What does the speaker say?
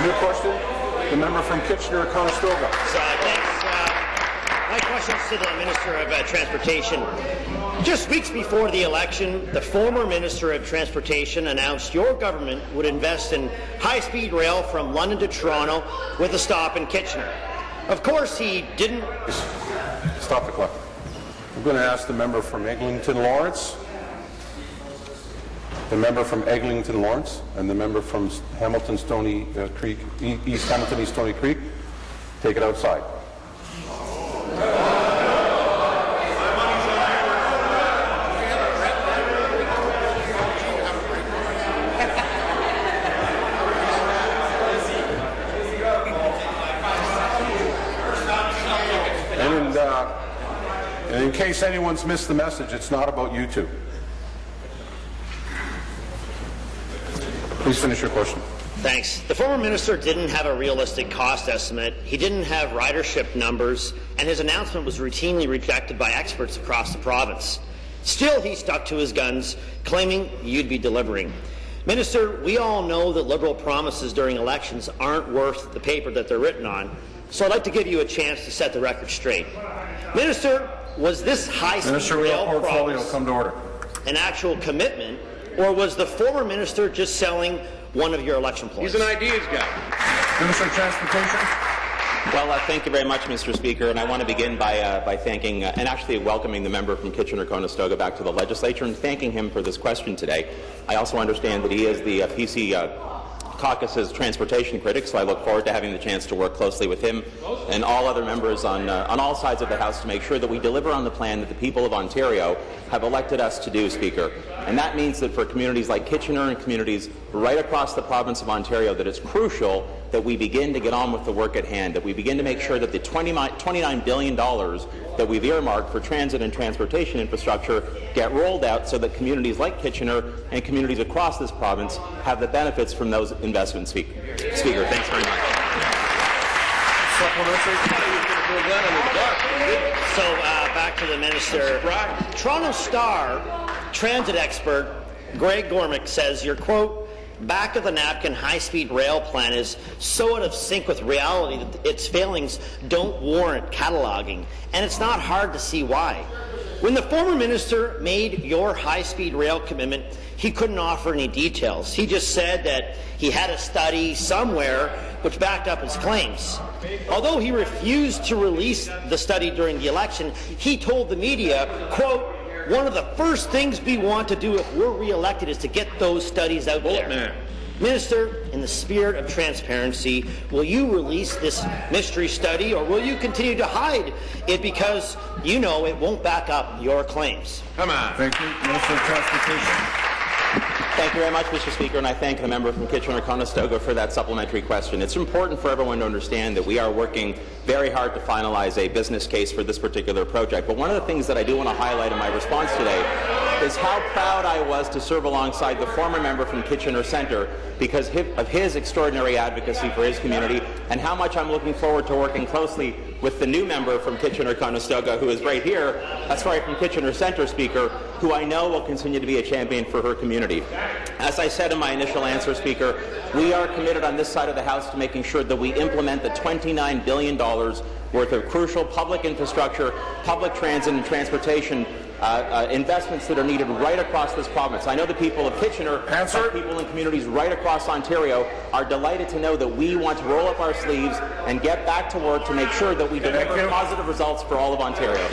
New question, the member from Kitchener-Conestoga. Thanks. My question is to the Minister of Transportation. Just weeks before the election, the former Minister of Transportation announced your government would invest in high-speed rail from London to Toronto with a stop in Kitchener. Of course, he didn't. Stop the clock. I'm going to ask the member from Eglinton Lawrence, the member from Eglinton Lawrence, and the member from Hamilton Stony Creek, East Hamilton East Stony Creek, take it outside. And in case anyone's missed the message, it's not about you two. Please finish your question. Thanks. The former minister didn't have a realistic cost estimate, he didn't have ridership numbers, and his announcement was routinely rejected by experts across the province. Still, he stuck to his guns, claiming you'd be delivering. Minister, we all know that Liberal promises during elections aren't worth the paper that they're written on, so I'd like to give you a chance to set the record straight. Minister, was this high-speed rail promise come to order. an actual commitment, or was the former minister just selling one of your election ploys? He's an ideas guy. Minister of Transportation. Well, thank you very much, Mr. Speaker, and I want to begin by thanking and actually welcoming the member from Kitchener-Conestoga back to the legislature and thanking him for this question today. I also understand that he is the PC Caucus's transportation critic, so I look forward to having the chance to work closely with him and all other members on all sides of the House to make sure that we deliver on the plan that the people of Ontario have elected us to do, Speaker. And that means that for communities like Kitchener and communities right across the province of Ontario, that it's crucial that we begin to get on with the work at hand, that we begin to make sure that the $29 billion that we've earmarked for transit and transportation infrastructure get rolled out so that communities like Kitchener and communities across this province have the benefits from those investments. Speaker, thanks very much. So back to the minister. Toronto Star transit expert Greg Gormick says your quote, back-of-the-napkin high-speed rail plan is so out of sync with reality that its failings don't warrant cataloging, and it's not hard to see why. When the former minister made your high-speed rail commitment, he couldn't offer any details. He just said that he had a study somewhere which backed up his claims. Although he refused to release the study during the election, he told the media, quote, one of the first things we want to do if we're re-elected is to get those studies out there. Minister, in the spirit of transparency, will you release this mystery study, or will you continue to hide it because you know it won't back up your claims? Come on. Thank you. Minister of Transportation. Thank you very much, Mr. Speaker, and I thank the member from Kitchener-Conestoga for that supplementary question. It's important for everyone to understand that we are working very hard to finalize a business case for this particular project. But one of the things that I do want to highlight in my response today is how proud I was to serve alongside the former member from Kitchener Centre because of his extraordinary advocacy for his community, and how much I'm looking forward to working closely with the new member from Kitchener-Conestoga, who is right here, from Kitchener Centre, Speaker, who I know will continue to be a champion for her community. As I said in my initial answer, Speaker, we are committed on this side of the House to making sure that we implement the $29 billion worth of crucial public infrastructure, public transit and transportation investments that are needed right across this province. I know the people of Kitchener, people in communities right across Ontario are delighted to know that we want to roll up our sleeves and get back to work to make sure that we deliver positive results for all of Ontario.